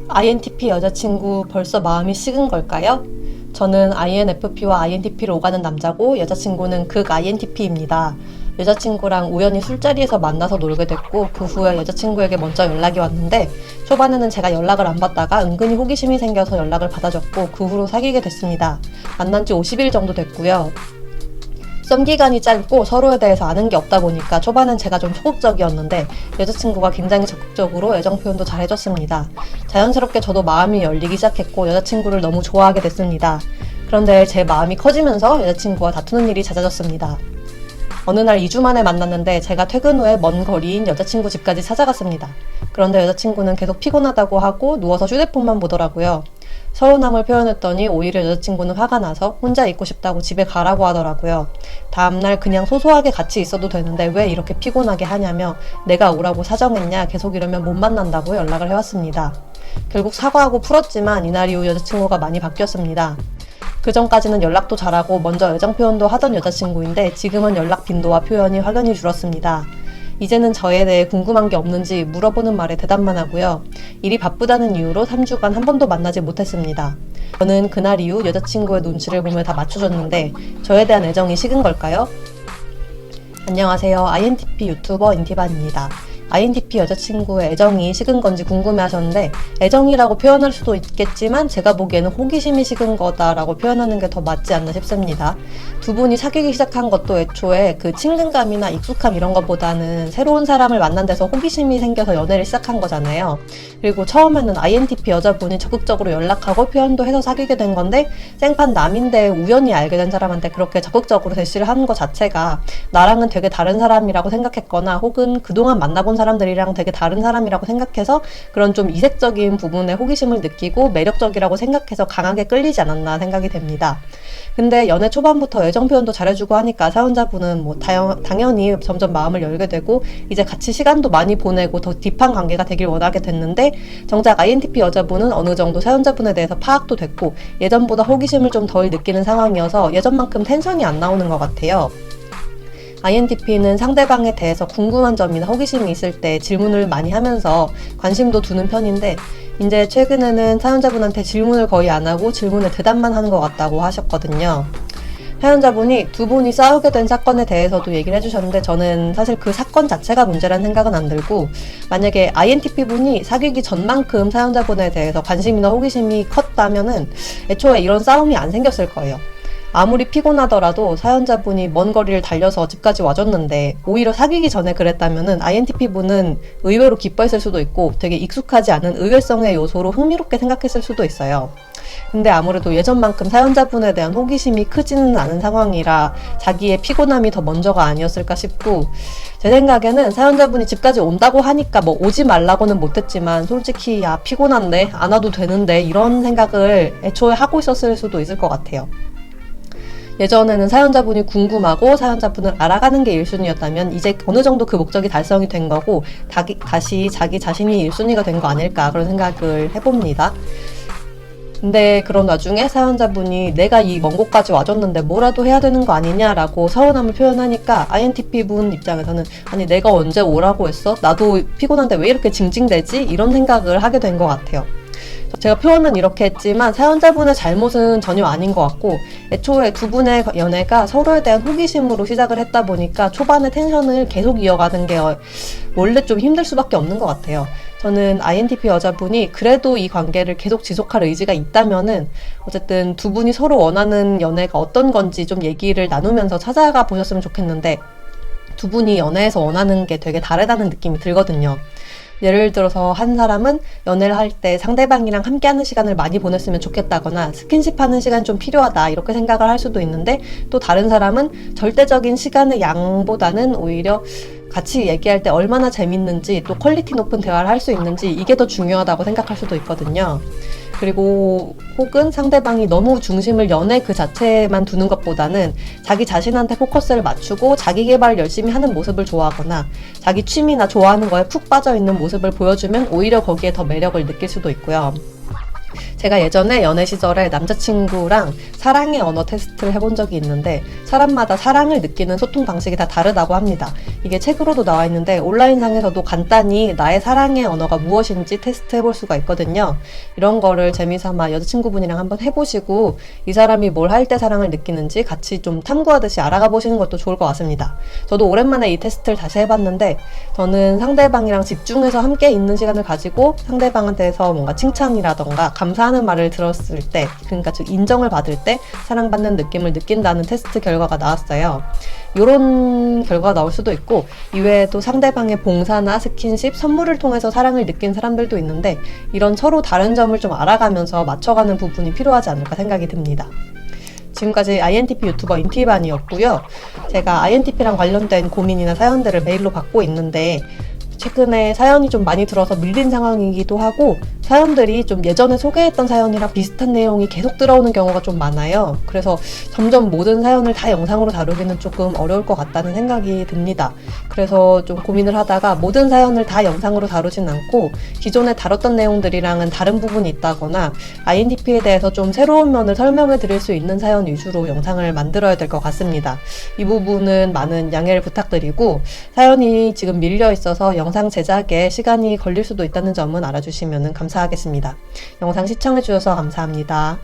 INTP 여자친구 벌써 마음이 식은 걸까요? 저는 INFP와 INTP를 오가는 남자고 여자친구는 극 INTP입니다. 여자친구랑 우연히 술자리에서 만나서 놀게 됐고 그 후에 여자친구에게 먼저 연락이 왔는데 초반에는 제가 연락을 안 받다가 은근히 호기심이 생겨서 연락을 받아줬고 그 후로 사귀게 됐습니다. 만난 지 50일 정도 됐고요. 썸 기간이 짧고 서로에 대해서 아는 게 없다 보니까 초반엔 제가 좀 소극적이었는데 여자친구가 굉장히 적극적으로 애정 표현도 잘 해줬습니다. 자연스럽게 저도 마음이 열리기 시작했고 여자친구를 너무 좋아하게 됐습니다. 그런데 제 마음이 커지면서 여자친구와 다투는 일이 잦아졌습니다. 어느 날 2주 만에 만났는데 제가 퇴근 후에 먼 거리인 여자친구 집까지 찾아갔습니다. 그런데 여자친구는 계속 피곤하다고 하고 누워서 휴대폰만 보더라고요. 서운함을 표현했더니 오히려 여자친구는 화가 나서 혼자 있고 싶다고 집에 가라고 하더라고요. 다음날 그냥 소소하게 같이 있어도 되는데 왜 이렇게 피곤하게 하냐며 내가 오라고 사정했냐, 계속 이러면 못 만난다고 연락을 해왔습니다. 결국 사과하고 풀었지만 이날 이후 여자친구가 많이 바뀌었습니다. 그 전까지는 연락도 잘하고 먼저 애정 표현도 하던 여자친구인데 지금은 연락 빈도와 표현이 확연히 줄었습니다. 이제는 저에 대해 궁금한 게 없는지 물어보는 말에 대답만 하고요. 일이 바쁘다는 이유로 3주간 한 번도 만나지 못했습니다. 저는 그날 이후 여자친구의 눈치를 보며 다 맞춰줬는데 저에 대한 애정이 식은 걸까요? 안녕하세요. INTP 유튜버 인티반입니다. INTP 여자친구의 애정이 식은 건지 궁금해 하셨는데 애정이라고 표현할 수도 있겠지만 제가 보기에는 호기심이 식은 거다라고 표현하는 게 더 맞지 않나 싶습니다. 두 분이 사귀기 시작한 것도 애초에 그 친근감이나 익숙함 이런 것보다는 새로운 사람을 만난 데서 호기심이 생겨서 연애를 시작한 거잖아요. 그리고 처음에는 INTP 여자분이 적극적으로 연락하고 표현도 해서 사귀게 된 건데 생판 남인데 우연히 알게 된 사람한테 그렇게 적극적으로 대시를 하는 것 자체가 나랑은 되게 다른 사람이라고 생각했거나 혹은 그동안 만나본 사람들이랑 되게 다른 사람이라고 생각해서 그런 좀 이색적인 부분에 호기심을 느끼고 매력적이라고 생각해서 강하게 끌리지 않았나 생각이 됩니다. 근데 연애 초반부터 애정 표현도 잘해주고 하니까 사연자분은 뭐 당연히 점점 마음을 열게 되고 이제 같이 시간도 많이 보내고 더 딥한 관계가 되길 원하게 됐는데 정작 INTP 여자분은 어느 정도 사연자분에 대해서 파악도 됐고 예전보다 호기심을 좀 덜 느끼는 상황이어서 예전만큼 텐션이 안 나오는 것 같아요. INTP는 상대방에 대해서 궁금한 점이나 호기심이 있을 때 질문을 많이 하면서 관심도 두는 편인데 이제 최근에는 사연자분한테 질문을 거의 안 하고 질문에 대답만 하는 것 같다고 하셨거든요. 사연자분이 두 분이 싸우게 된 사건에 대해서도 얘기를 해주셨는데 저는 사실 그 사건 자체가 문제라는 생각은 안 들고 만약에 INTP분이 사귀기 전만큼 사연자분에 대해서 관심이나 호기심이 컸다면은 애초에 이런 싸움이 안 생겼을 거예요. 아무리 피곤하더라도 사연자분이 먼 거리를 달려서 집까지 와줬는데 오히려 사귀기 전에 그랬다면은 INTP분은 의외로 기뻐했을 수도 있고 되게 익숙하지 않은 의외성의 요소로 흥미롭게 생각했을 수도 있어요. 근데 아무래도 예전만큼 사연자분에 대한 호기심이 크지는 않은 상황이라 자기의 피곤함이 더 먼저가 아니었을까 싶고 제 생각에는 사연자분이 집까지 온다고 하니까 뭐 오지 말라고는 못했지만 솔직히 야 피곤한데 안 와도 되는데 이런 생각을 애초에 하고 있었을 수도 있을 것 같아요. 예전에는 사연자분이 궁금하고 사연자분을 알아가는 게 1순위였다면 이제 어느 정도 그 목적이 달성이 된 거고 다시 자기 자신이 1순위가 된 거 아닐까 그런 생각을 해봅니다. 근데 그런 와중에 사연자분이 내가 이 먼 곳까지 와줬는데 뭐라도 해야 되는 거 아니냐라고 서운함을 표현하니까 INTP분 입장에서는 아니 내가 언제 오라고 했어? 나도 피곤한데 왜 이렇게 징징대지? 이런 생각을 하게 된 것 같아요. 제가 표현은 이렇게 했지만 사연자분의 잘못은 전혀 아닌 것 같고 애초에 두 분의 연애가 서로에 대한 호기심으로 시작을 했다 보니까 초반에 텐션을 계속 이어가는 게 원래 좀 힘들 수밖에 없는 것 같아요. 저는 INTP 여자분이 그래도 이 관계를 계속 지속할 의지가 있다면은 어쨌든 두 분이 서로 원하는 연애가 어떤 건지 좀 얘기를 나누면서 찾아가 보셨으면 좋겠는데 두 분이 연애에서 원하는 게 되게 다르다는 느낌이 들거든요. 예를 들어서 한 사람은 연애를 할 때 상대방이랑 함께하는 시간을 많이 보냈으면 좋겠다거나 스킨십하는 시간 좀 필요하다 이렇게 생각을 할 수도 있는데 또 다른 사람은 절대적인 시간의 양보다는 오히려 같이 얘기할 때 얼마나 재밌는지 또 퀄리티 높은 대화를 할 수 있는지 이게 더 중요하다고 생각할 수도 있거든요. 그리고 혹은 상대방이 너무 중심을 연애 그 자체에만 두는 것보다는 자기 자신한테 포커스를 맞추고 자기 개발을 열심히 하는 모습을 좋아하거나 자기 취미나 좋아하는 거에 푹 빠져있는 모습을 보여주면 오히려 거기에 더 매력을 느낄 수도 있고요. 제가 예전에 연애 시절에 남자친구랑 사랑의 언어 테스트를 해본 적이 있는데 사람마다 사랑을 느끼는 소통 방식이 다 다르다고 합니다. 이게 책으로도 나와 있는데 온라인상에서도 간단히 나의 사랑의 언어가 무엇인지 테스트 해볼 수가 있거든요. 이런 거를 재미삼아 여자친구분이랑 한번 해보시고 이 사람이 뭘 할 때 사랑을 느끼는지 같이 좀 탐구하듯이 알아가 보시는 것도 좋을 것 같습니다. 저도 오랜만에 이 테스트를 다시 해봤는데 저는 상대방이랑 집중해서 함께 있는 시간을 가지고 상대방한테서 뭔가 칭찬이라던가 감사하는 말을 들었을 때, 그러니까 즉 인정을 받을 때 사랑받는 느낌을 느낀다는 테스트 결과가 나왔어요. 이런 결과가 나올 수도 있고 이외에도 상대방의 봉사나 스킨십, 선물을 통해서 사랑을 느낀 사람들도 있는데 이런 서로 다른 점을 좀 알아가면서 맞춰가는 부분이 필요하지 않을까 생각이 듭니다. 지금까지 INTP 유튜버 인티반이었고요. 제가 INTP랑 관련된 고민이나 사연들을 메일로 받고 있는데 최근에 사연이 좀 많이 들어서 밀린 상황이기도 하고 사연들이 좀 예전에 소개했던 사연이랑 비슷한 내용이 계속 들어오는 경우가 좀 많아요. 그래서 점점 모든 사연을 다 영상으로 다루기는 조금 어려울 것 같다는 생각이 듭니다. 그래서 좀 고민을 하다가 모든 사연을 다 영상으로 다루진 않고 기존에 다뤘던 내용들이랑은 다른 부분이 있다거나 INTP에 대해서 좀 새로운 면을 설명해 드릴 수 있는 사연 위주로 영상을 만들어야 될 것 같습니다. 이 부분은 많은 양해를 부탁드리고 사연이 지금 밀려 있어서 영상 제작에 시간이 걸릴 수도 있다는 점은 알아주시면 감사하겠습니다. 영상 시청해주셔서 감사합니다.